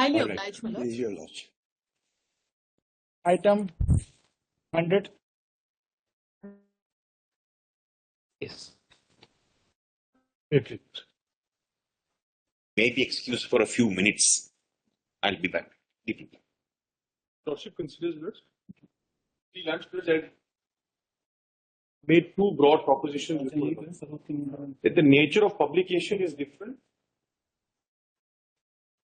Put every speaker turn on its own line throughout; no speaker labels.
Highly obliged, my lord.
Your lordship.
Item 100.
Yes.
May be excused for a few minutes. I'll be back.
Lordship considers this. The lunch had made two broad propositions. That the nature of publication is different.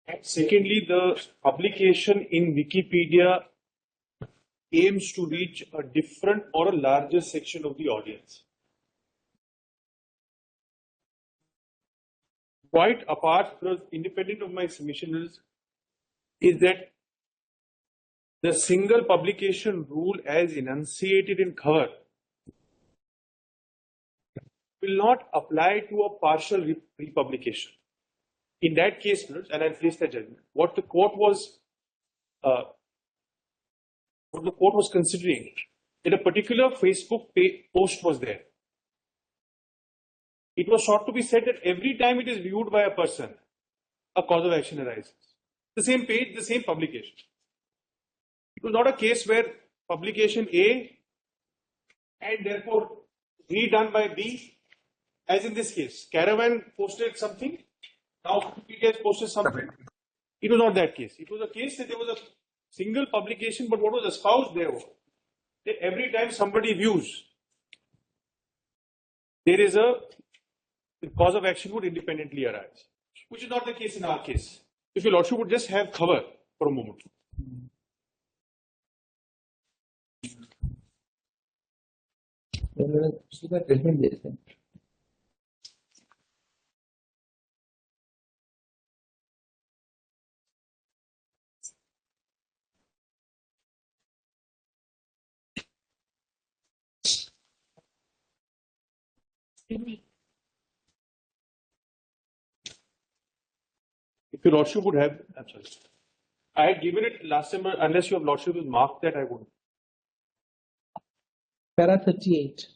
And secondly, the publication in Wikipedia aims to reach a different or a larger section of the audience. Quite apart, independent of my submission is that the single publication rule as enunciated in cover will not apply to a partial republication. In that case, and I'll place the judgment, what the court was considering, that a particular Facebook post was there. It was sought to be said that every time it is viewed by a person, a cause of action arises. The same page, the same publication. It was not a case where publication A and therefore redone by B, as in this case. Caravan posted something, now Wikipedia has posted something. It was not that case. It was a case that there was a single publication, but what was espoused there was that every time somebody views, there is the cause of action would independently arise, which is not the case in our case. If your lordship would just have cover for a moment. If your lordship would have, I'm sorry. I had given it last time, unless your lordship will mark that, I wouldn't.
Para 38.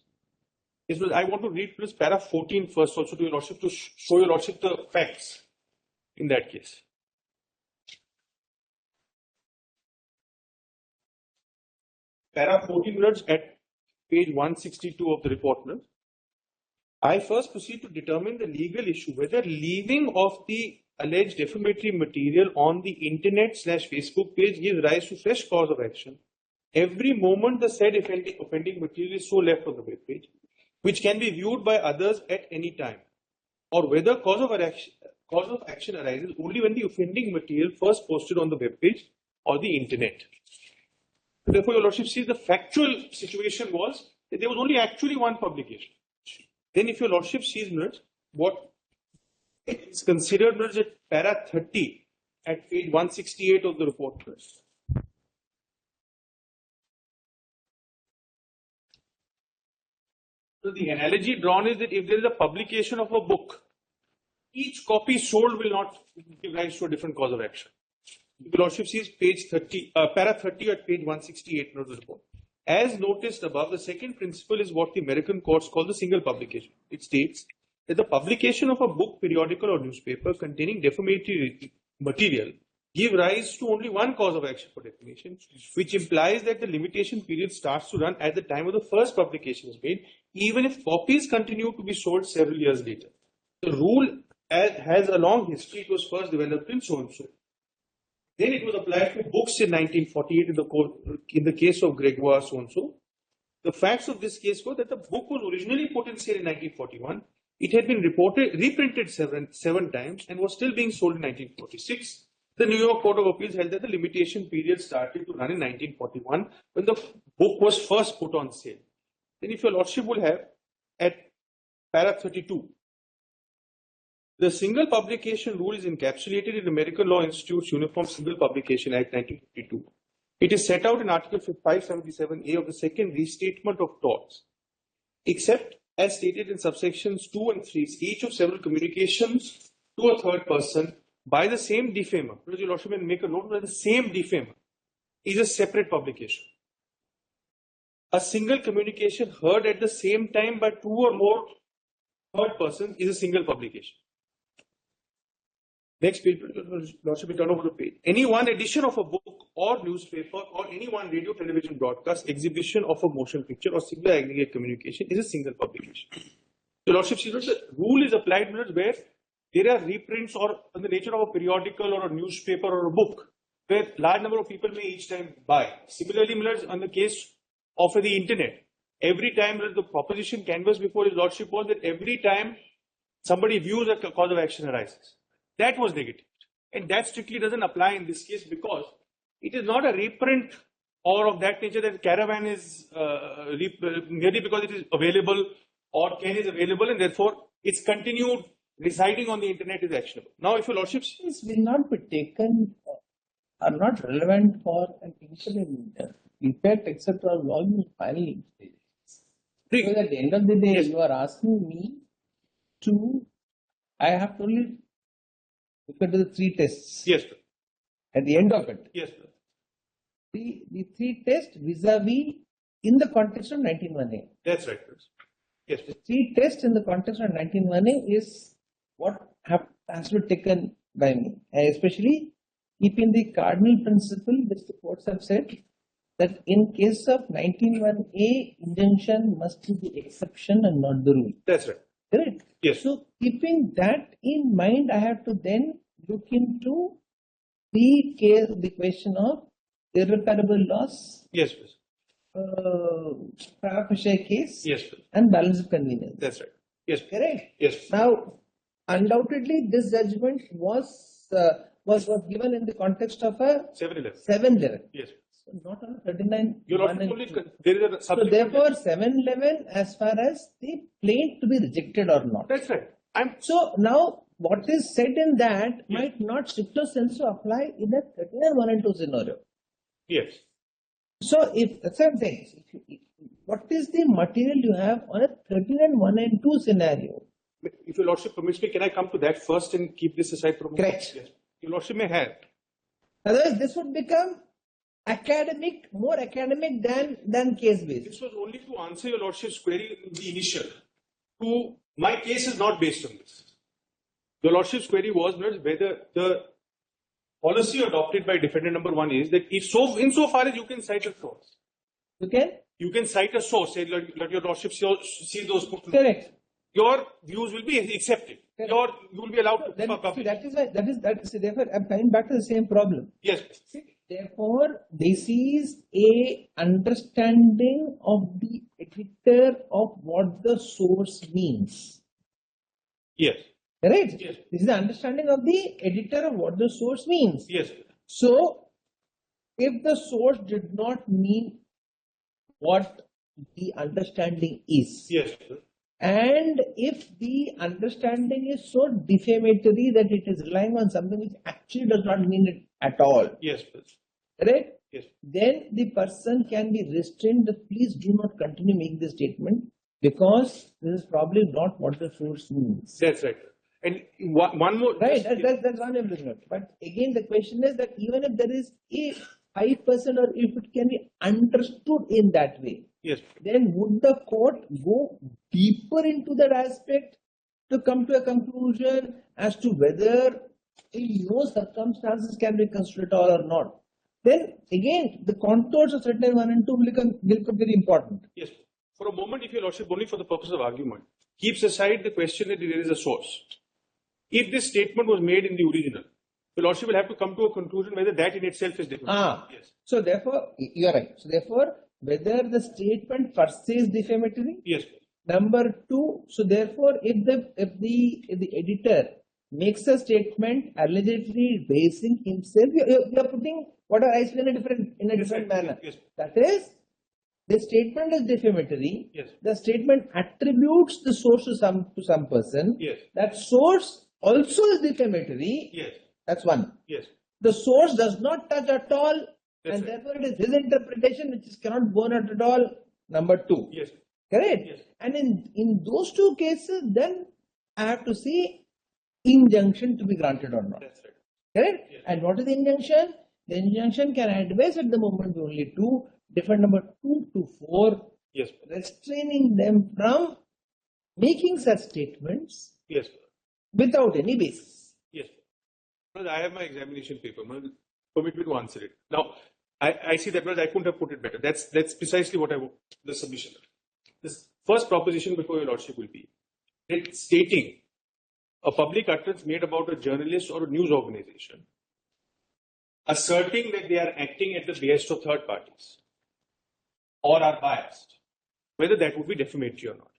Yes, but I want to read plus para 14 first, also to your lordship, to show your lordship the facts in that case. Para 14 words at page 162 of the report. No? I first proceed to determine the legal issue whether leaving of the alleged defamatory material on the internet/Facebook page gives rise to fresh cause of action every moment the said offending material is so left on the web page, which can be viewed by others at any time, or whether cause of action arises only when the offending material first posted on the web page or the internet. Therefore, your lordship sees the factual situation was that there was only actually one publication. Then if your lordship sees what is considered at para 30 at page 168 of the report. So the analogy drawn is that if there is a publication of a book, each copy sold will not give rise to a different cause of action. The lordship sees page 30, para 30 at page 168 of the report. As noticed above, the second principle is what the American courts call the single publication. It states that the publication of a book, periodical, or newspaper containing defamatory material give rise to only one cause of action for defamation, which implies that the limitation period starts to run at the time of the first publication is made, even if copies continue to be sold several years later. The rule has a long history. It was first developed in so-and-so. Then it was applied to books in 1948 in the case of Gregoire so-and-so. The facts of this case were that the book was originally put in sale in 1941. It had been reprinted seven times and was still being sold in 1946. The New York Court of Appeals held that the limitation period started to run in 1941 when the book was first put on sale. Then if your lordship will have at para 32, the single publication rule is encapsulated in American Law Institute's Uniform Single Publication Act 1952. It is set out in Article 577A of the second restatement of torts, except as stated in subsections 2 and 3, each of several communications to a third person by the same defamer. Your lordship may make a note that the same defamer is a separate publication. A single communication heard at the same time by two or more third persons is a single publication. Next page, Lordship, we turn over the page. Any one edition of a book or newspaper or any one radio, television broadcast, exhibition of a motion picture or single aggregate communication is a single publication. The Lordship sees that the rule is applied where there are reprints or in the nature of a periodical or a newspaper or a book where large number of people may each time buy. Similarly, on the case of the internet, every time the proposition canvas before his Lordship was that every time somebody views a cause of action arises. That was negative. And that strictly doesn't apply in this case because it is not a reprint or of that nature that caravan is merely because it is available or Ken is available and therefore its continued residing on the internet is actionable. Now, if your Lordship
This will not be taken, are not relevant for an incident effect except for volume filing. Because at the end of the day,
Yes.
you are asking me to, I have to only look at the three tests.
yes, sir.
At the end of it,
Yes, sir.
the three tests vis-a-vis in the context of 19(1)(a).
That's right. Sir. Yes, sir.
The three tests in the context of 19(1)(a) is what has to be taken by me, and especially keeping the cardinal principle which the courts have said that in case of 19(1)(a), injunction must be the exception and not the rule.
That's right.
Correct?
Yes.
So keeping that in mind, I have to then look into the case, the question of irreparable loss,
Yes, sir.
prima facie case,
Yes, sir.
and balance of convenience.
That's right. Yes, sir.
Correct?
Yes, sir.
Now, undoubtedly, this judgment was given in the context of a
711.
711.
Yes.
So not on 39.
Your
one
Lordship
and
only,
two.
there is a
So
subsequent.
therefore, 711 as far as the plaint to be rejected or not.
That's right.
So now, what is said in that might not stricto sensu apply in a 39 1 and 2 scenario.
Yes.
So if that's what I'm saying, what is the material you have on a 39 1 and 2 scenario?
If your Lordship permits me, can I come to that first and keep this aside for a moment?
Correct.
Yes. Your Lordship may have.
Otherwise, this would become academic, more academic than case based.
This was only to answer your Lordship's query in the initial. My case is not based on this. Your Lordship's query was whether the policy adopted by defendant number 1 is that insofar as you can cite a source, you can cite a source, say, let your Lordship see those books.
Correct.
Your views will be accepted.
Correct.
You will be allowed to
Then,
publish.
see, therefore, I'm coming back to the same problem.
Yes.
Therefore, this is a understanding of the editor of what the source means.
Yes.
Correct?
Yes.
This is the understanding of the editor of what the source means.
Yes.
So, if the source did not mean what the understanding is,
Yes.
and if the understanding is so defamatory that it is relying on something which actually does not mean it at all,
Yes.
correct?
Yes.
Then the person can be restrained that please do not continue making this statement because this is probably not what the source means.
That's right. And one more.
Right, that's one imprisonment. But again, the question is that even if there is a 5% or if it can be understood in that way,
Yes.
then would the court go deeper into that aspect to come to a conclusion as to whether in no circumstances can be considered at all or not? Then again, the contours of certain 1 and 2 will become very important.
Yes. For a moment, if your Lordship, only for the purpose of argument, keeps aside the question that there is a source. If this statement was made in the original, the Lordship will have to come to a conclusion whether that in itself is defamatory. Yes.
So therefore, you are right. So therefore, whether the statement per se is defamatory.
Yes.
Number 2, so therefore, if the editor makes a statement allegedly basing himself, you are putting what I explained in a different manner.
Yes.
That is, the statement is defamatory.
Yes.
The statement attributes the source to some person.
Yes.
That source also is defamatory.
Yes.
That's one.
Yes.
The source does not touch at all,
That's
and
right.
therefore it is his interpretation which cannot burn out at all. Number 2.
Yes.
Correct?
Yes.
And in those two cases, then I have to see injunction to be granted or not.
That's right.
Correct?
Yes.
And what is the injunction? The injunction can advise at the moment only 2, different number 2 to 4,
Yes.
restraining them from making such statements
Yes.
without any basis.
Yes. Well, I have my examination paper. Permit me to answer it. Now, I see that, but I couldn't have put it better. That's precisely what the submission. This first proposition before your lordship will be that stating a public utterance made about a journalist or a news organization, asserting that they are acting at the behest of third parties or are biased, whether that would be defamatory or not.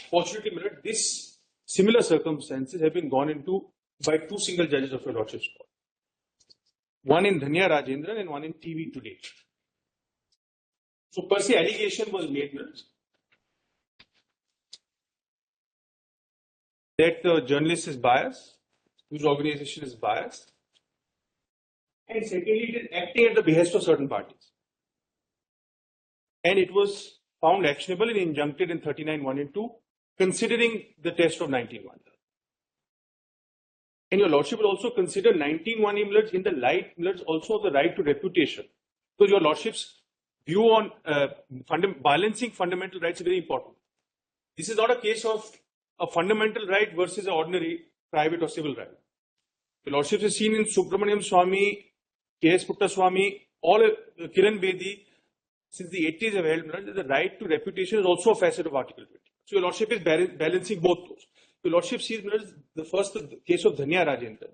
Fortunately, my lord, this similar circumstances have been gone into by two single judges of your lordship's court. One in Dhanya Rajendran and one in TV Today. So, per se, allegation was made that the journalist is biased, whose organization is biased, and secondly, it is acting at the behest of certain parties. And it was found actionable and injuncted in 39(1) and 2, considering the test of 19(1). And your lordship will also consider 19(1) in the light also of the right to reputation. Because your lordship's view on balancing fundamental rights is very important. This is not a case of a fundamental right versus an ordinary private or civil right. The lordship is seen in Subramonium Swamy, K.S. Puttaswamy, all Kiran Bedi, since the 80s have held that the right to reputation is also a facet of Article 20. So your lordship is balancing both those. Your lordship sees the first case of Dhanya Rajendran.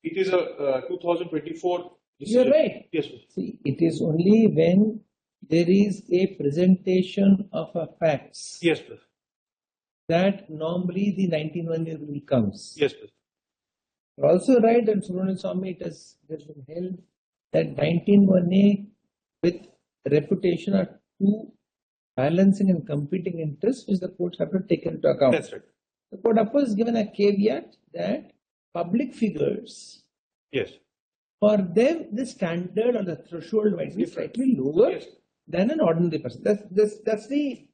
It is a 2024 decision.
You're right.
Yes, sir.
See, it is only when there is a presentation of a facts
Yes, sir.
that normally the 19(1) rule comes.
Yes, sir.
You're also right, and Subramonian Swamy, it has been held that 19(1) with reputation are two balancing and competing interests which the courts have to take into account.
That's right.
The court, of course, given a caveat that public figures,
Yes.
for them, the standard or the threshold might be slightly lower
Yes.
than an ordinary person. That's the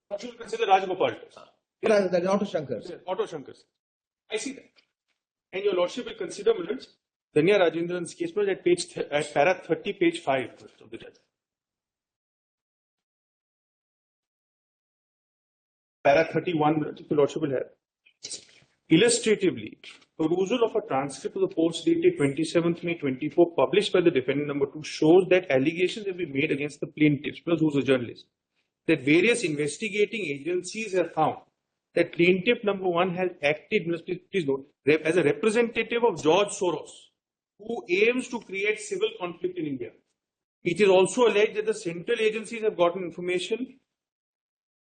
What should we consider Rajgopal?
the Auto Shankars.
Yes, Auto Shankars. I see that. And your lordship will consider Dhanya Rajendran's case at para 30, page 5 of the judge. Para 31, your lordship will have. Illustratively, perusal of a transcript of the post dated 27th May 24 published by the defendant number 2 shows that allegations have been made against the plaintiffs, plus who's a journalist, that various investigating agencies have found that plaintiff number 1 has acted, please note, as a representative of George Soros, who aims to create civil conflict in India. It is also alleged that the central agencies have gotten information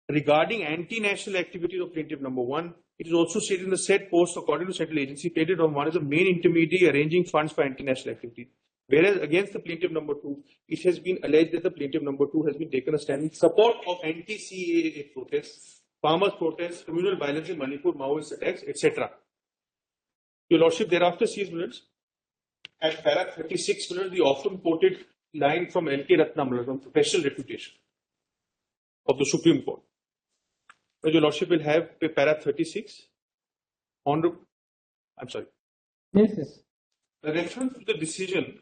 regarding anti-national activities of plaintiff number 1. It is also stated in the said post, according to central agency, plaintiff number 1 is the main intermediary arranging funds for anti-national activities. Whereas against the plaintiff number 2, it has been alleged that the plaintiff number 2 has been taken a stand in support of anti-CAA protests, farmers' protests, communal violence in Manipur, Maoist attacks, etc. Your lordship thereafter sees at para 36 the often quoted line from L.K. Ratnam on professional reputation of the Supreme Court. But your lordship will have para 36. I'm sorry.
Yes.
The reference to the decision,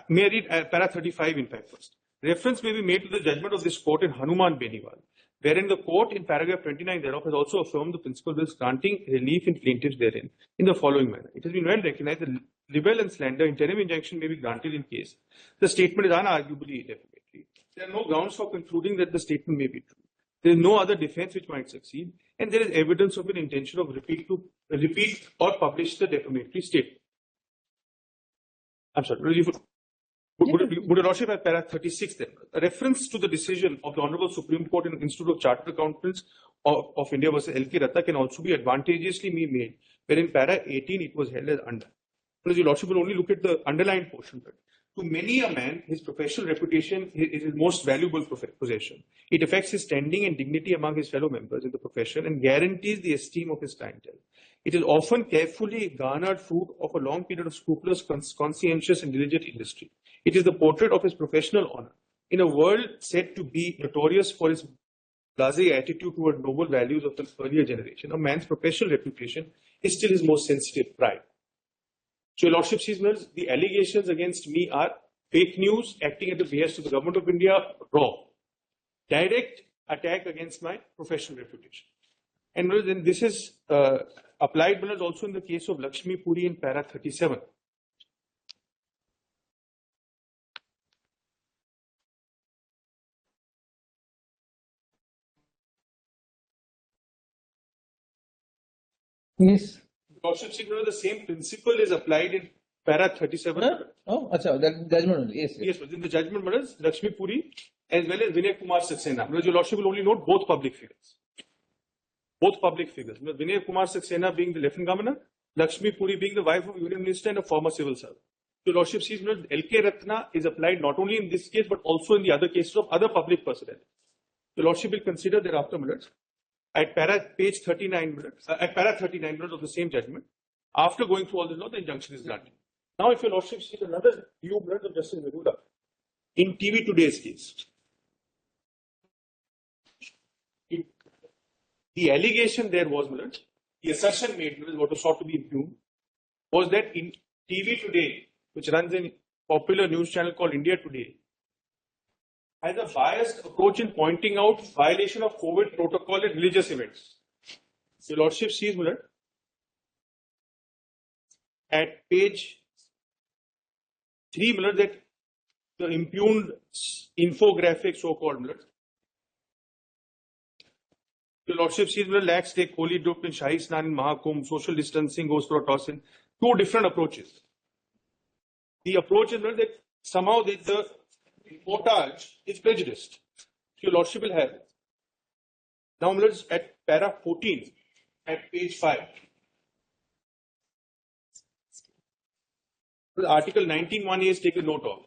may I read para 35 in fact first. Reference may be made to the judgment of this court in Hanuman Beniwal, wherein the court in paragraph 29 thereof has also affirmed the principle bills granting relief in plaintiffs therein in the following manner. It has been well recognized that libel and slander interim injunction may be granted in case the statement is unarguably defamatory. There are no grounds for concluding that the statement may be true. There is no other defense which might succeed, and there is evidence of an intention of repeat or publish the defamatory statement. I'm sorry, would your lordship have para 36 then? A reference to the decision of the Honorable Supreme Court in Institute of Chartered Accountants of India versus L.K. Ratta can also be advantageously made, wherein para 18 it was held as under. Because your lordship will only look at the underlined portion. But to many a man, his professional reputation is his most valuable possession. It affects his standing and dignity among his fellow members in the profession and guarantees the esteem of his clientele. It is often carefully garnered fruit of a long period of scrupulous, conscientious and diligent industry. It is the portrait of his professional honor. In a world said to be notorious for its blasé attitude toward noble values of the earlier generation, a man's professional reputation is still his most sensitive pride. So, your lordship sees the allegations against me are fake news, acting at the behest of the government of India, raw. Direct attack against my professional reputation. And then this is applied also in the case of Lakshmi Puri in para 37.
Yes.
Lordship see, the same principle is applied in para 37.
Huh? Oh, achha, that judgment only. Yes.
Yes, but in the judgment, Lakshmi Puri as well as Vinay Kumar Saxena. Your Lordship will only note both public figures. Both public figures. Vinay Kumar Saxena being the Lieutenant Governor, Lakshmi Puri being the wife of Union Minister and a former civil servant. Your Lordship sees LK Ratna is applied not only in this case but also in the other cases of other public personnel. Your Lordship will consider thereafter at page 39 at para 39 of the same judgment. After going through all this law, the injunction is granted. Now, if your Lordship sees another view of Justice Veruda in TV Today's case, the allegation there was, the assertion made, what was sought to be impugned, was that in TV Today, which runs a popular news channel called India Today, has a biased approach in pointing out violation of COVID protocol at religious events. Your Lordship sees, at page 3, that the impugned infographic, so-called, your Lordship sees lacks take holy dip in Shahi Snan in Mahakumbh, social distancing goes for a toss in two different approaches. The approach is that somehow the reportage is prejudiced. Your Lordship will have. Now, at para 14, at page 5. Article 19(1)A is taken note of.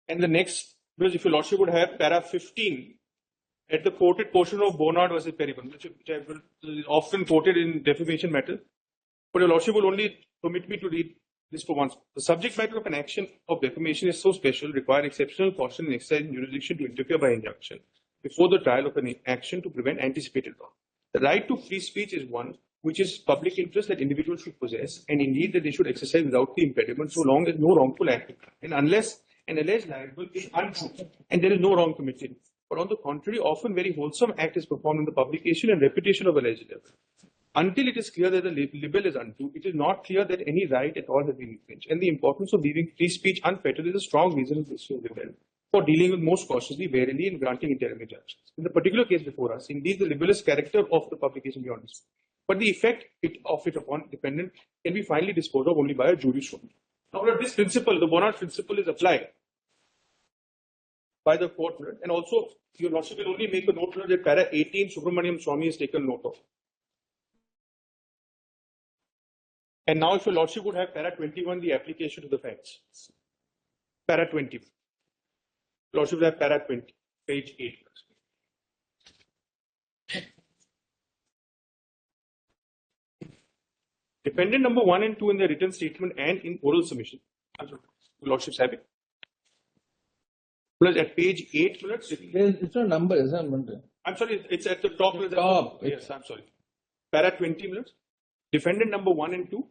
And the next, because if your Lordship would have para 15, at the quoted portion of Bonnard versus Peribon, which is often quoted in defamation matters, but your Lordship will only permit me to read this for once. The subject matter of an action of defamation is so special, require exceptional caution and exercise jurisdiction to interfere by injunction before the trial of an action to prevent anticipated wrong. The right to free speech is one which is public interest that individuals should possess, and indeed that they should exercise without the impediment so long as no wrongful act, and unless an alleged libel is untrue and there is no wrong committed. But on the contrary, often very wholesome act is performed in the publication and repetition of alleged libel. Until it is clear that the libel is untrue, it is not clear that any right at all has been infringed. And the importance of leaving free speech unfettered is a strong reason in this libel for dealing with most cautiously, warily, and granting interim injunctions. In the particular case before us, indeed the libelous character of the publication beyond dispute, but the effect of it upon defendant can be finally disposed of only by a jury shown. Now, this principle, the Bonnard principle, is applied by the court, and also your Lordship will only make a note that para 18 Subramonium Swami is taken note of. And now, if your Lordship would have para 21, the application to the facts. Para 20. Lordship will have para 20, page 8. Defendant number 1 and 2 in their written statement and in oral submission. Lordship's have it. Plus at page 8,
it's not number, isn't it?
I'm sorry, it's at the top.
Top.
Yes, I'm sorry. Para 20 minutes. Defendant number 1 and 2.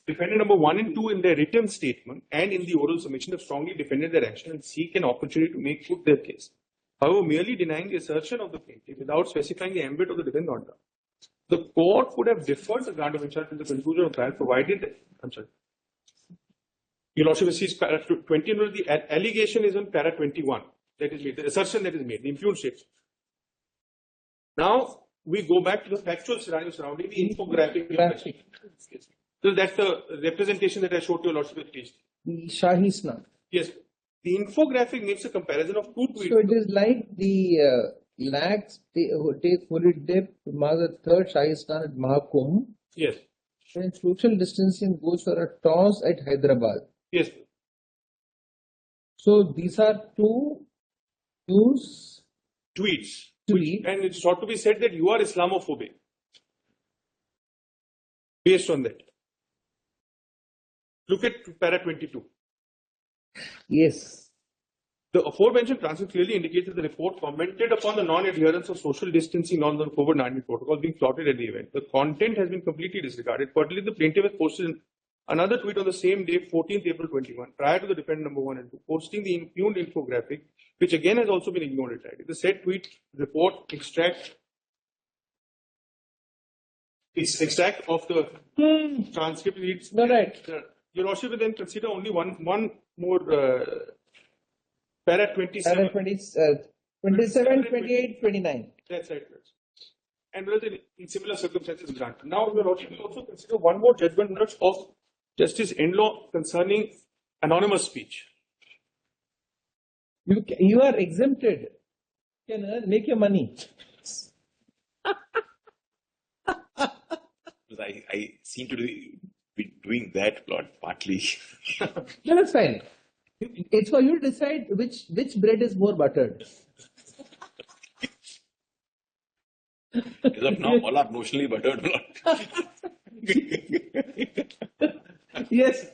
Defendant number 1 and 2 in their written statement and in the oral submission have strongly defended their action and seek an opportunity to make good their case. However, merely denying the assertion of the plaintiff without specifying the ambit of the defendant order, the court would have deferred the grant of injunction to the conclusion of trial, provided that, I'm sorry. Your Lordship sees para 20, the allegation is on para 21. That is made, the assertion that is made, the impugned statement. Now, we go back to the factual scenario surrounding the infographic. So that's the representation that I showed to your Lordship at page.
The Shahi Snan.
Yes. The infographic makes a comparison of two tweets.
So it is like the lakhs take holy dip, Mother third Shahi Snan at Mahakumbh.
Yes.
And social distancing goes for a toss at Hyderabad.
Yes.
So these are two news
tweets.
Tweet.
And it's ought to be said that you are Islamophobic. Based on that. Look at para 22.
Yes.
The aforementioned transcript clearly indicates that the report commented upon the non-adherence of social distancing on the COVID-19 protocol being flouted at the event. The content has been completely disregarded. Particularly, the plaintiff has posted Another tweet on the same day, 14th April 21, prior to the defendant number 1 and 2, posting the impugned infographic, which again has also been ignored entirely. The said tweet report extract of the transcript reads.
No, right.
Your Lordship will then consider only one more para 27.
27, 28, 29.
That's right. And in similar circumstances granted. Now, your Lordship will also consider one more judgment of Justice Enlaw concerning anonymous speech.
You are exempted. You can make your money.
I seem to be doing that plot partly.
No, that's fine. It's for you to decide which bread is more buttered.
As of now, all are notionally buttered plot.
Yes.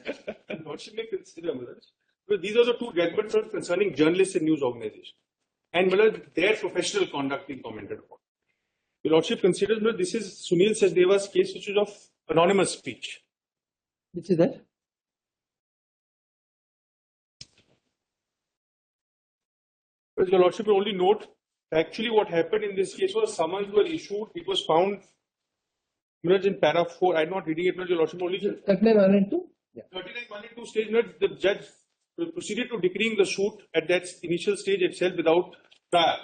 Lordship may consider, because these are the two judgments concerning journalists and news organizations, and their professional conduct being commented upon. Your Lordship considers this is Sunil Sachdeva's case, which is of anonymous speech.
Which is that?
Your Lordship will only note, actually what happened in this case was summons were issued, it was found in para 4, I'm not reading it, but your Lordship only
39, 1 and 2? Yeah.
39, 1 and 2 stage, the judge proceeded to decreeing the suit at that initial stage itself without trial.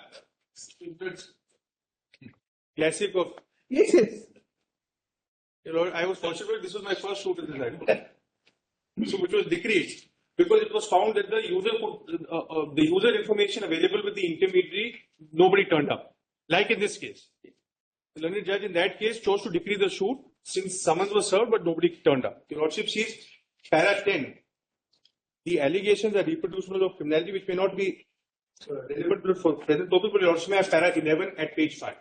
Classic of.
Yes, yes.
You know, I was fortunate, this was my first suit in this life. So, which was decreed because it was found that the user information available with the intermediary, nobody turned up. Like in this case. The learned judge in that case chose to decree the suit since summons was served but nobody turned up. Your Lordship sees para 10. The allegations are reproducible of criminality which may not be relevant for present purpose, but your Lordship may have para 11 at page 5.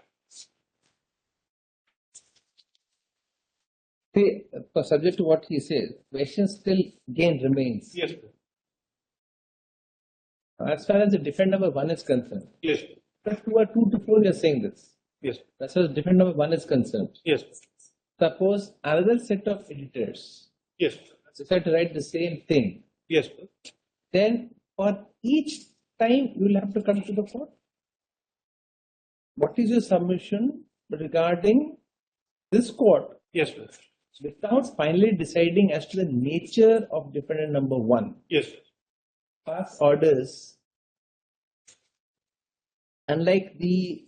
See, subject to what he says, question still again remains.
Yes.
As far as the defendant number 1 is concerned.
Yes.
But 2 or 2 to 4 you are saying this.
Yes.
As far as defendant number 1 is concerned.
Yes.
Suppose another set of editors
Yes.
decide to write the same thing.
Yes.
Then for each time you will have to come to the court. What is your submission regarding this court?
Yes.
Without finally deciding as to the nature of defendant number 1.
Yes.
Pass orders, unlike the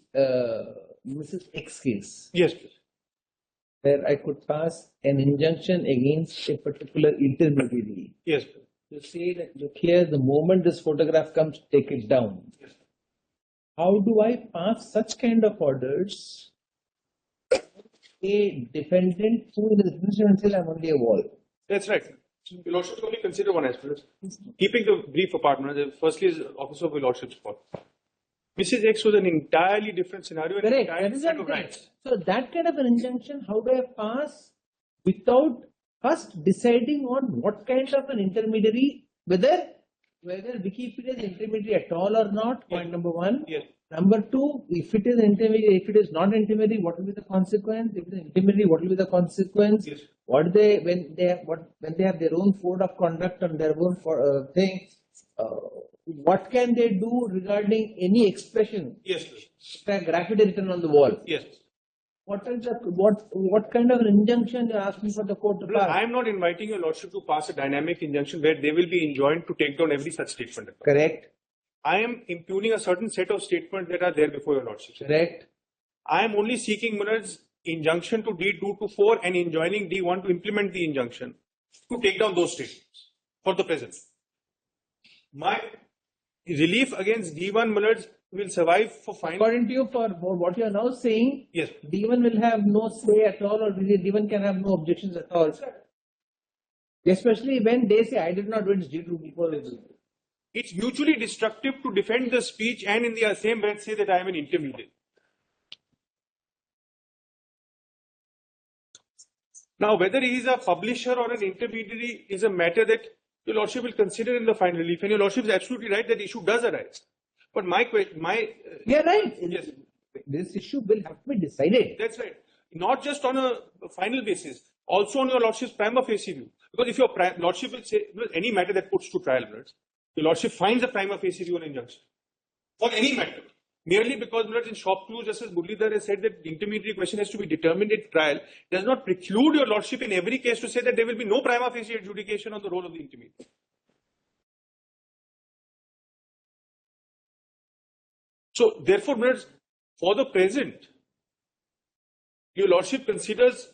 Mrs. X case,
Yes.
where I could pass an injunction against a particular intermediary.
Yes.
To say that, look here, the moment this photograph comes, take it down.
Yes.
How do I pass such kind of orders? A defendant who in the definition says I'm only a wall.
That's right. Your Lordship only consider one aspect. Keeping the brief apart, firstly is Officer of Your Lordship's court. Mrs. X was an entirely different scenario.
Correct. That is set of rights. So that kind of an injunction, how do I pass without first deciding on what kind of an intermediary, whether Wikipedia is intermediary at all or not, point number 1.
Yes.
Number 2, if it is intermediary, if it is not intermediary, what will be the consequence? If it is intermediary, what will be the consequence?
Yes.
What when they have their own code of conduct and their own thing, what can they do regarding any expression?
Yes.
Graffiti written on the wall.
Yes.
What kind of an injunction you are asking for the court to pass?
I am not inviting Your Lordship to pass a dynamic injunction where they will be enjoined to take down every such statement.
Correct.
I am impugning a certain set of statements that are there before Your Lordship.
Correct.
I am only seeking Munir's injunction to D2 to 4 and enjoining D1 to implement the injunction to take down those statements for the present. My relief against D1 Munir's will survive for final.
According to you, for what you are now saying,
Yes.
D1 will have no say at all, or D1 can have no objections at all. Especially when they say, I did not do it, D2 before.
It's mutually destructive to defend the speech and in the same breath say that I am an intermediary. Now, whether he is a publisher or an intermediary is a matter that Your Lordship will consider in the final relief. And Your Lordship is absolutely right that the issue does arise. But
Yeah, right.
Yes.
This issue will have to be decided.
That's right. Not just on a final basis, also on your Lordship's prima facie view. Because if your Lordship will say, any matter that puts to trial, your Lordship finds a prima facie view on injunction. For any matter. Merely because in shop clue, Justice Muralidhar has said that the intermediary question has to be determined at trial, does not preclude your Lordship in every case to say that there will be no prima facie adjudication on the role of the intermediary. So, therefore, for the present, your Lordship considers,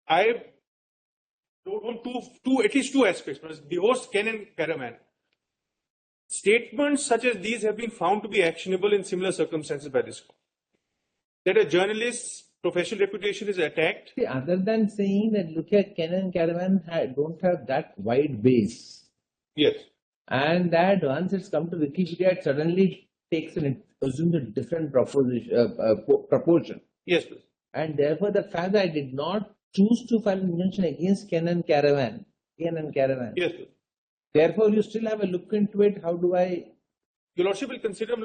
I wrote on at least two aspects. Divorce, Ken and Caravan. Statements such as these have been found to be actionable in similar circumstances by this court. That a journalist's professional reputation is attacked.
See, other than saying that, look at Ken and Caravan don't have that wide base.
Yes.
And that once it's come to Wikipedia, it suddenly assumes a different proportion.
Yes, please.
And therefore, the fact that I did not choose to file an injunction against Ken and Caravan.
Yes, please.
Therefore, you still have a look into it. How do I?
Your Lordship will consider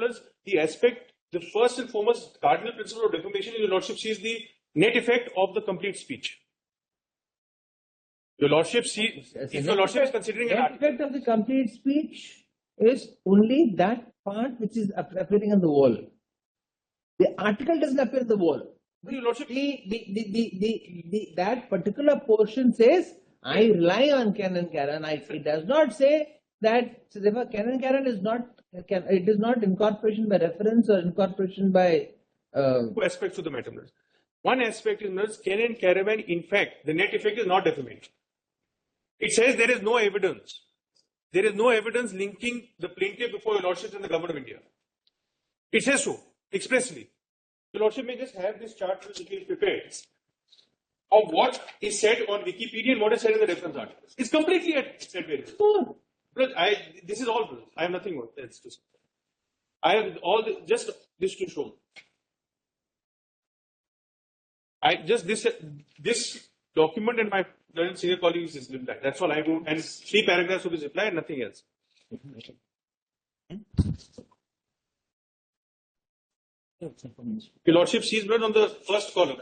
the aspect, the first and foremost cardinal principle of defamation is your Lordship sees the net effect of the complete speech. Your Lordship sees, if your Lordship is considering an
net effect of the complete speech is only that part which is appearing on the wall. The article doesn't appear on the wall.
Your Lordship,
that particular portion says, I rely on Ken and Karen. It does not say that, so therefore, Ken and Karen is not, it is not incorporation by reference or incorporation by.
Two aspects of the matter. One aspect is Ken and Caravan, in fact, the net effect is not defamation. It says there is no evidence. There is no evidence linking the plaintiff before your Lordship and the Government of India. It says so, expressly. Your Lordship may just have this chart which is prepared of what is said on Wikipedia and what is said in the reference articles. It's completely at variance. This is all. I have nothing more. That's just. I have all just this to show. This document and my senior colleagues is reply. That's all I do, and 3 paragraphs of his reply and nothing else. Your Lordship sees blood on the first column.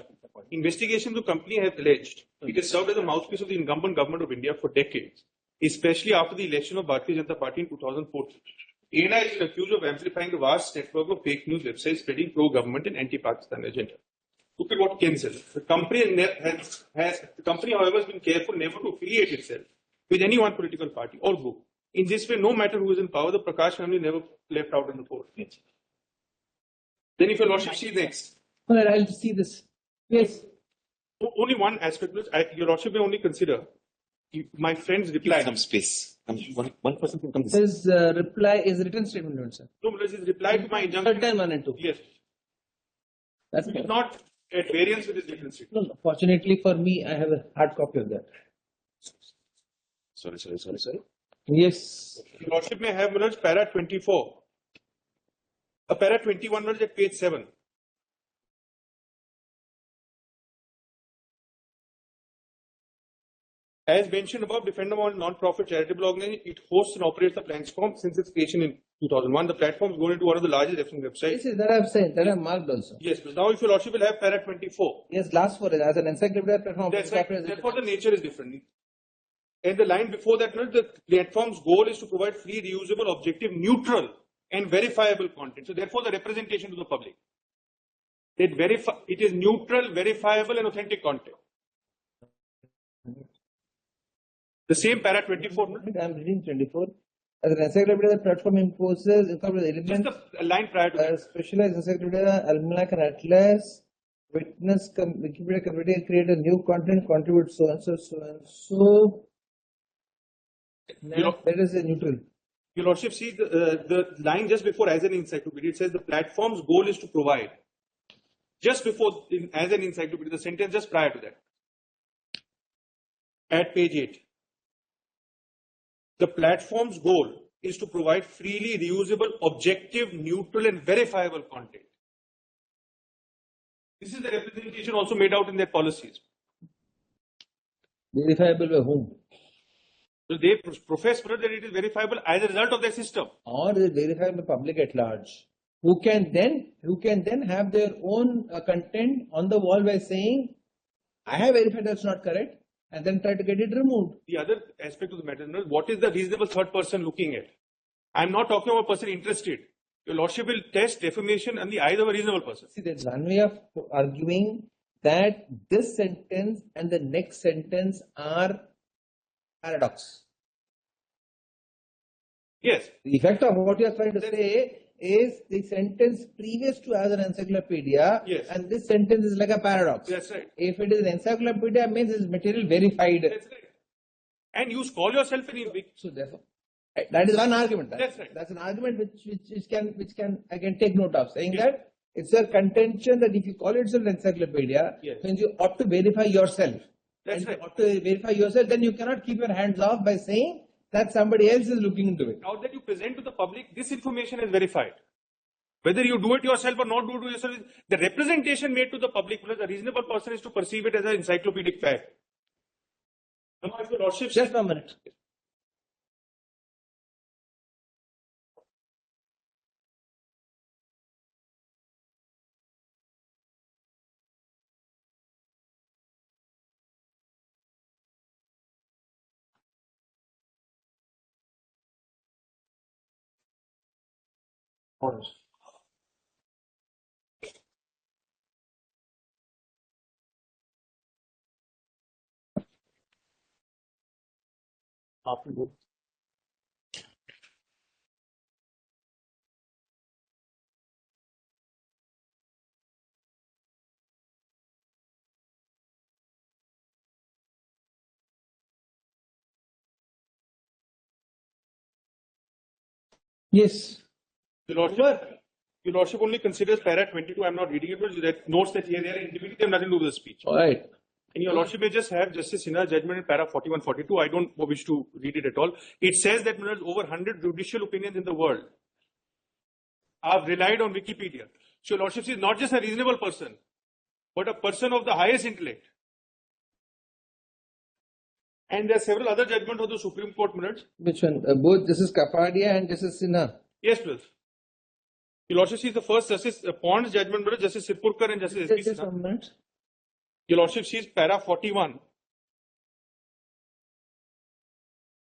Investigation the company has alleged it has served as a mouthpiece of the incumbent government of India for decades, especially after the election of Adv Jayant Party in 2014. ANI is accused of amplifying the vast network of fake news websites spreading pro-government and anti-Pakistan agenda. Look at what Ken says. The company however, has been careful never to affiliate itself with any one political party or group. In this way, no matter who is in power, the Prakash family never left out in the court. Then if your Lordship sees next.
Well, I'll see this. Yes.
Only one aspect, your Lordship may only consider my friend's reply.
Some space. One person can come.
His reply is written statement, sir.
No, but his reply to my injunction.
Third time 1 and 2.
Yes.
That's
not at variance with his written statement.
No, fortunately for me, I have a hard copy of that.
Sorry.
Yes.
Your Lordship may have para 24. Para 21 at page 7. As mentioned above, Defender on non-profit charitable organization, it hosts and operates the platform since its creation in 2001. The platform is going into one of the largest reference websites.
Yes, that I have said, that I have marked also.
Yes, but now if your Lordship will have para 24.
Yes, last for it as an encyclopedia platform.
That's right. Therefore, the nature is different. And the line before that, the platform's goal is to provide free, reusable, objective, neutral, and verifiable content. So therefore, the representation to the public. It is neutral, verifiable, and authentic content. The same para 24.
I am reading 24. As an encyclopedia, the platform imposes elements.
Just the line prior to that.
Specialized encyclopedia, almanac and atlas. Witness Wikipedia community create a new content, contribute so and so. That is a neutral.
Your Lordship, see the line just before as an encyclopedia, it says the platform's goal is to provide. Just before as an encyclopedia, the sentence just prior to that. At page 8. The platform's goal is to provide freely reusable, objective, neutral, and verifiable content. This is the representation also made out in their policies.
Verifiable by whom?
So they profess that it is verifiable as a result of their system.
Or is verified by public at large, who can then have their own content on the wall by saying, I have verified that's not correct. and then try to get it removed.
The other aspect of the matter is what is the reasonable third person looking at? I'm not talking about a person interested. Your Lordship will test defamation in the eyes of a reasonable person.
See, there's one way of arguing that this sentence and the next sentence are paradox.
Yes.
The effect of what you are trying to say is the sentence previous to as an encyclopedia,
Yes.
and this sentence is like a paradox.
That's right.
If it is an encyclopedia, means it's material verified.
That's right. And you call yourself an
So therefore, that is one argument.
That's right.
That's an argument which can I can take note of, saying that it's a contention that if you call yourself an encyclopedia,
Yes.
means you ought to verify yourself.
That's
and
right.
you ought to verify yourself, then you cannot keep your hands off by saying that somebody else is looking into it.
Now that you present to the public, this information is verified. Whether you do it yourself or not do it yourself, the representation made to the public, because a reasonable person is to perceive it as an encyclopedic fact. Now, if your Lordship
Just a minute. Yes.
Your Lordship only considers para 22. I'm not reading it, but that notes that here they are intermediate, they have nothing to do with the speech.
All right.
And your Lordship may just have Justice Sinha's judgment in para 41, 42. I don't wish to read it at all. It says that there are over 100 judicial opinions in the world have relied on Wikipedia. So your Lordship is not just a reasonable person, but a person of the highest intellect. And there are several other judgments of the Supreme Court minutes.
Which one? Both Justice Kapadia and Justice Sinha.
Yes, please. Your Lordship sees the first Justice Pond's judgment, but Justice Sirpurkar and Justice S.P.
Just
Sinha.
a minute.
Your Lordship sees para 41.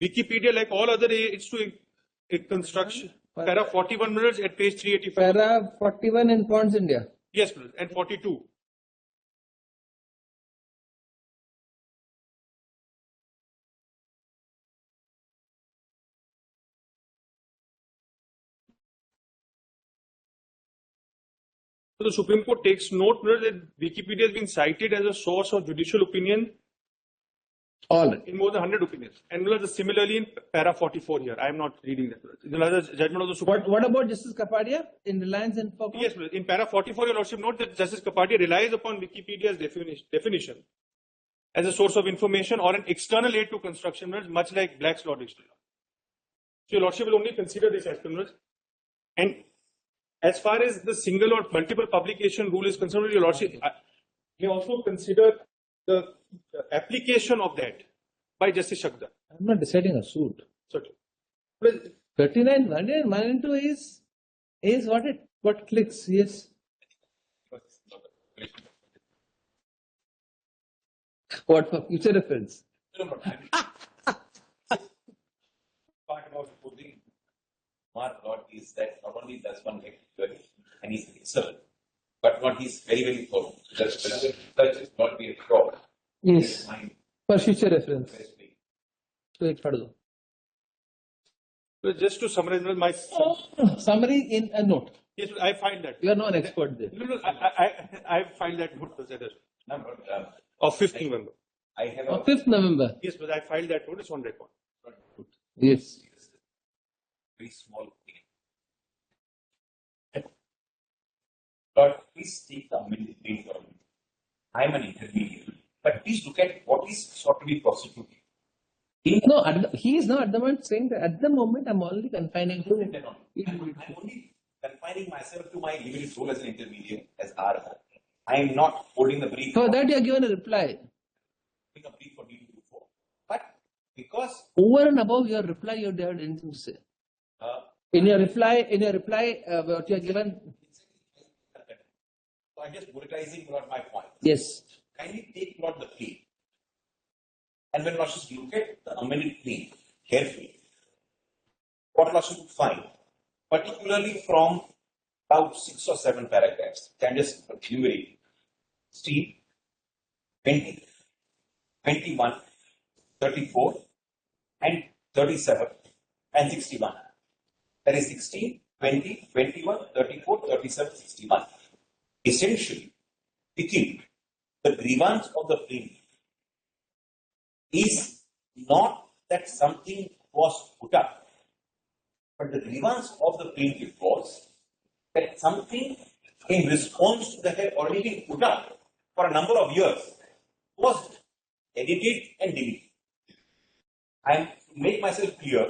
Wikipedia, like all other aids to a construction. Para 41 minutes at page 384.
Para 41 in Ponds India.
Yes, please. And 42. So the Supreme Court takes note that Wikipedia has been cited as a source of judicial opinion
All.
in more than 100 opinions. And similarly in para 44 here. I am not reading that. Another judgment of the Supreme Court.
What about Justice Kapadia in Reliance and Infocom?
Yes, please. In para 44, your Lordship note that Justice Kapadia relies upon Wikipedia's definition as a source of information or an external aid to construction, much like Black's Law Dictionary. So your Lordship will only consider this as criminals. And as far as the single or multiple publication rule is concerned, your Lordship may also consider the application of that by Justice Shakdar.
I'm not deciding a suit.
Certainly.
39, 102 is what clicks, yes. What for future reference?
Part about putting Mark Lord is that not only does one get query and he's excellent, but what he's very, very thorough. Such is not be a fraud.
Yes. For future reference. So it's part of
So just to summarize my
summary in a note.
yes, I find that.
You are not an expert there.
No, I filed that note of 5th November.
I have
On 5th November.
Yes, but I filed that note. It's on record.
Yes.
very small thing. But please take the amended bill for me. I am an intermediate. But please look at what is sought to be prosecuted.
No, he is not at the moment saying that at the moment I'm already confining to it.
I'm only confining myself to my limited role as an intermediate, as R. I am not holding the brief.
For that you are given a reply.
Holding a brief for D224. But because
Over and above your reply, you don't have anything to say. In your reply, what you are given.
so I'm just politicizing not my point.
Yes.
Kindly take note the plea. And when lordships look at the amended plea carefully, what lordships would find, particularly from about 6 or 7 paragraphs, can just enumerate 16, 20, 21, 34, and 37, and 61. That is 16, 20, 21, 34, 37, 61. Essentially, picking the grievance of the plaintiff is not that something was put up, but the grievance of the plaintiff was that something in response to that had already been put up for a number of years was edited and deleted. And to make myself clear,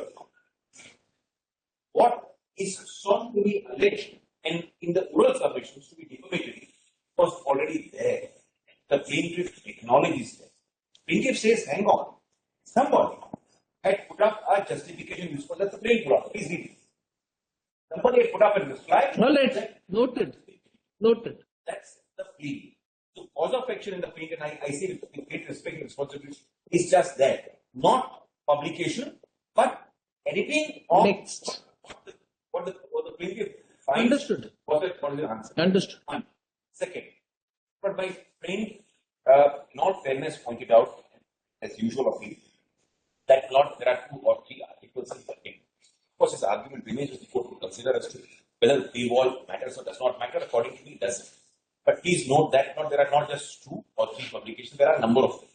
what is sought to be alleged and in the oral submissions to be defamatory was already there. The plaintiff acknowledges that. Plaintiff says, hang on, somebody had put up a justification useful. That's the plain put up. Please read it. Somebody had put up a reply.
All right, noted. Noted.
That's the plea. So cause of action in the plaintiff, and I say with great respect and responsibility, is just that. Not publication, but editing of
Next.
what the plaintiff finds.
Understood.
Was the answer.
Understood.
One. Second, but my friend, in all fairness, pointed out, as usual of him, that there are 2 or 3 articles in the thing. Of course, his argument remains with the court to consider as to whether the paywall matters or does not matter. According to me, it doesn't. But please note that there are not just 2 or 3 publications, there are a number of them.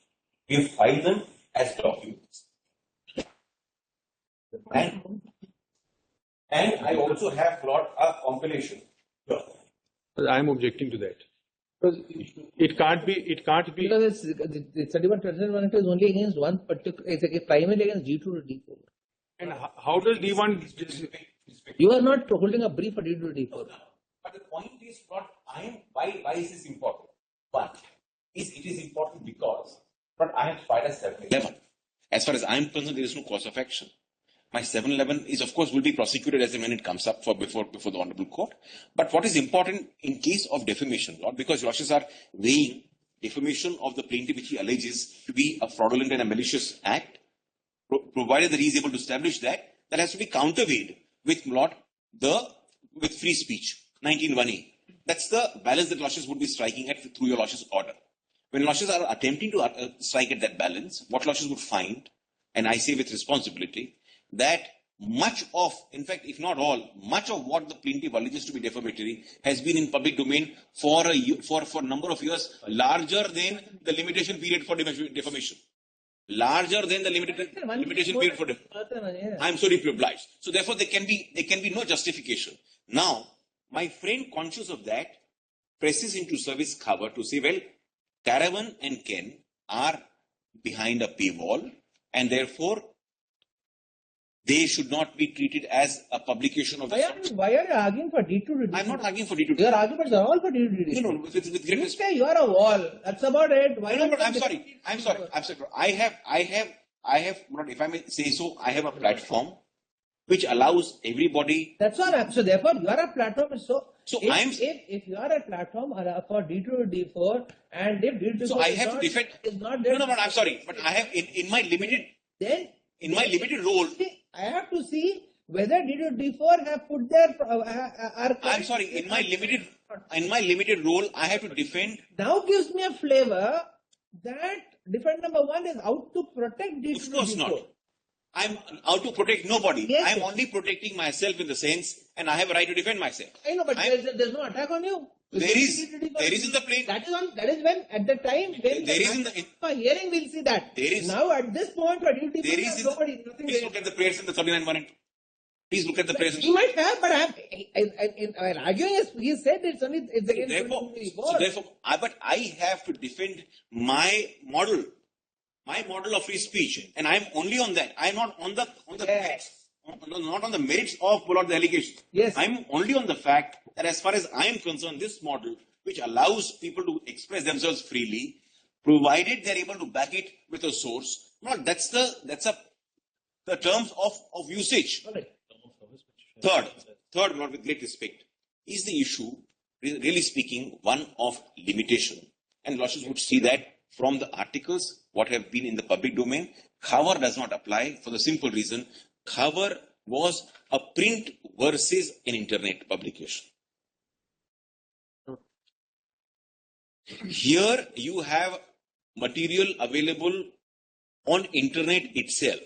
We have filed them as documents. And I also have brought a compilation.
I am objecting to that. Because it can't be.
Because the 31 is only against one particular, it's primarily against D2 to D4.
And how does D1?
You are not holding a brief for D2 to D4.
But the point is not, why is this important? One, it is important because, but I have filed a 711. As far as I am concerned, there is no cause of action. My 711 is, of course, will be prosecuted as and when it comes up before the Honorable Court. But what is important in case of defamation, Lord, because Judges are weighing defamation of the plaintiff, which he alleges to be a fraudulent and a malicious act, provided that he is able to establish that has to be counterweighed with with free speech, 19(1)(a). That's the balance that Judges would be striking at through your Judges order. When Judges are attempting to strike at that balance, what Judges would find, and I say with responsibility, that much of, in fact, if not all, much of what the plaintiff alleges to be defamatory has been in public domain for a number of years, larger than the limitation period for defamation. Larger than the limitation period for defamation. I am sorry to oblige. So therefore, there can be no justification. Now, my friend, conscious of that, presses into service cover to say, well, Caravan and Ken are behind a paywall, and therefore they should not be treated as a publication of the
Why are you arguing for D2 to D4?
I'm not arguing for D2.
Your arguments are all for D2 to D4.
No, with great
You
respect.
say you are a wall. That's about it. Why
No,
not
but I'm sorry. I have, if I may say so, I have a platform which allows everybody.
That's all. So therefore, you are a platform. So if you are a platform for D2 to D4, and if D2 to
So I have to defend.
is not there.
No, I'm sorry, but I have in my limited role.
I have to see whether D2 to D4 have put their.
I'm sorry. In my limited role, I have to defend.
Now gives me a flavor that defend number 1 is out to protect D2 to D4.
Of course not. I'm out to protect nobody.
Yes,
I'm only protecting myself in the sense, and I have a right to defend myself.
I know, but there's no attack on you.
There is in the plain.
That is when at the time when
There is in the
hearing we'll see that.
There is
now at this point for duty
there is
nobody nothing.
Please look at the prayers in the 39 Please look at the prayers.
He might have, but I'm arguing as he said it's against
but I have to defend my model of free speech, and I'm only on that. I'm not on the merits, not on the merits of the allegations.
Yes.
I'm only on the fact that as far as I am concerned, this model, which allows people to express themselves freely, provided they're able to back it with a source. That's the terms of usage.
Right.
Third, Lord, with great respect, is the issue, really speaking, one of limitation. And Lordships would see that from the articles what have been in the public domain. Cover does not apply for the simple reason cover was a print versus an internet publication. Here you have material available on internet itself.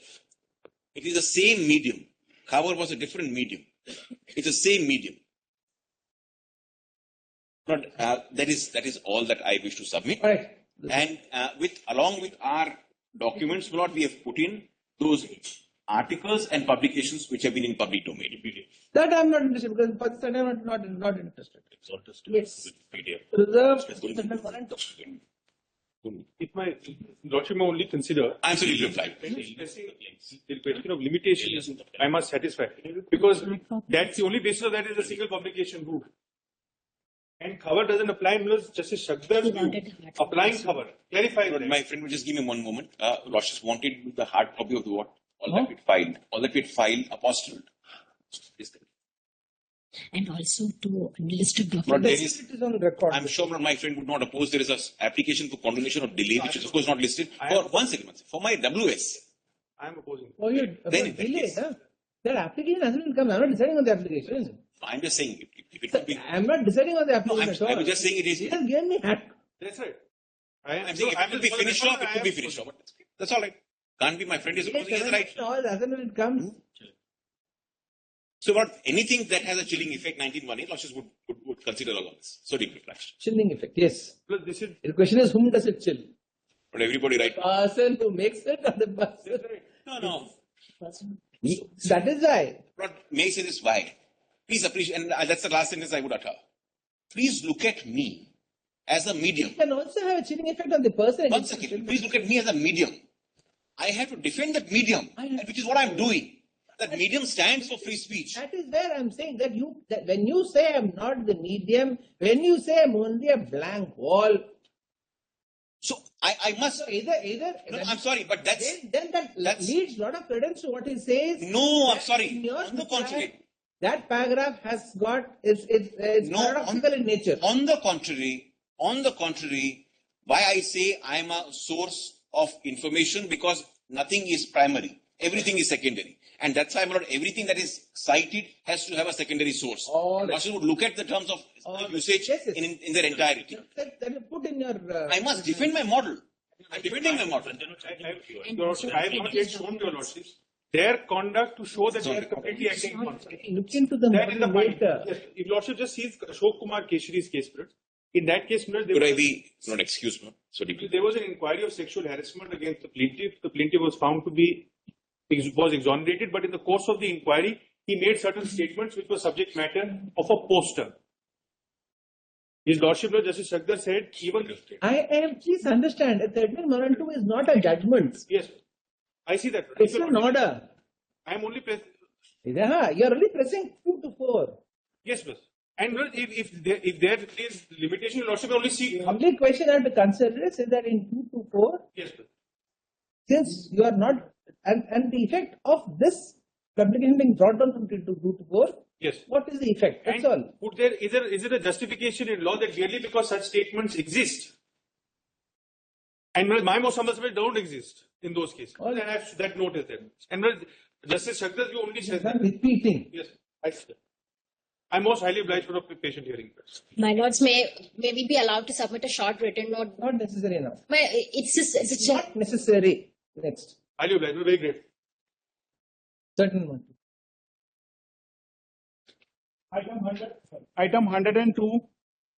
It is the same medium. Cover was a different medium. It's the same medium. But that is all that I wish to submit.
All right.
And along with our documents, what we have put in those articles and publications which have been in public domain.
That I'm not interested because for this I'm not interested. Yes.
PDF.
Reserve Section 1 and 2.
If my Lordship may only consider.
I'm sorry to reply.
The question of limitation, I must satisfy. Because that's the only basis of that is a single publication rule. And cover doesn't apply unless Justice Shakdar's view. Applying cover. Clarify that.
My friend would just give me one moment. Lordship wanted the hard copy of the what? All that we filed. All that we filed apostilled.
And also to listed
But
documents.
there is,
It is on record.
I'm sure my friend would not oppose. There is an application for condonation or delay, which is of course not listed. For 1 second, for my WS.
I am opposing.
Oh, you
Then in that
delay,
case-
huh? That application hasn't been come. I'm not deciding on the application, is it?
I'm just saying, if it would be.
I'm not deciding on the
No,
application at all.
I was just saying it is.
He has given me hat.
That's right.
I'm saying if it will be finished off, it could be finished off. That's all right. Can't be my friend is opposing, he has a right.
All as and when it comes.
So what anything that has a chilling effect, 1918, Lordships would consider all of this. So deeply flashed.
Chilling effect, yes.
Plus, this is.
The question is, whom does it chill?
But everybody right.
Person who makes it or the person?
No.
That is why.
What makes it is why. Please appreciate, and that's the last sentence I would utter. Please look at me as a medium.
It can also have a chilling effect on the person.
1 second. Please look at me as a medium. I have to defend that medium, which is what I'm doing. That medium stands for free speech.
That is where I'm saying that when you say I'm not the medium, when you say I'm only a blank wall.
So I must.
So either.
No, I'm sorry, but that's.
Then that leads a lot of credence to what he says.
No, I'm
In
sorry.
your
On the contrary.
That paragraph has got it's
No,
paradoxical in nature.
On the contrary, why I say I'm a source of information because nothing is primary. Everything is secondary. And that's why everything that is cited has to have a secondary source.
All right.
Also would look at the terms of usage
Yes, yes.
in their entirety.
That you put in your.
I must defend my model. I'm defending my model.
I have not yet shown your Lordships their conduct to show that they are completely acting in concert.
Look into the
That is the
model
point.
later.
Yes. If Lordship just sees Ashok Kumar Keshari's case, in that case,
Could I be not excused? No? So deeply.
there was an inquiry of sexual harassment against the plaintiff. The plaintiff was found to be was exonerated, but in the course of the inquiry, he made certain statements which were subject matter of a poster. His Lordship Justice Shakdar said, even
Please understand, 13-112 is not a judgment.
yes, I see that.
It's an order.
I am only
Yeah, you're only pressing 2 to 4.
yes, but and if there is limitation, Lordship will only see
Only question I have to consider is that in 2 to 4,
yes, but
since you are not, and the effect of this publication being brought down from 2 to 4,
yes.
what is the effect? That's
And
all.
is it a justification in law that merely because such statements exist, and my most humble submission don't exist in those cases,
All
then that note is there. And Justice Shakdar, you only says
I'm repeating.
yes, I see. I'm most highly obliged for a patient hearing.
My lords, may we be allowed to submit a short written note?
Not necessary enough.
It's a
Not necessary. Next.
Highly obliged, very great.
Certain one.
Item 102,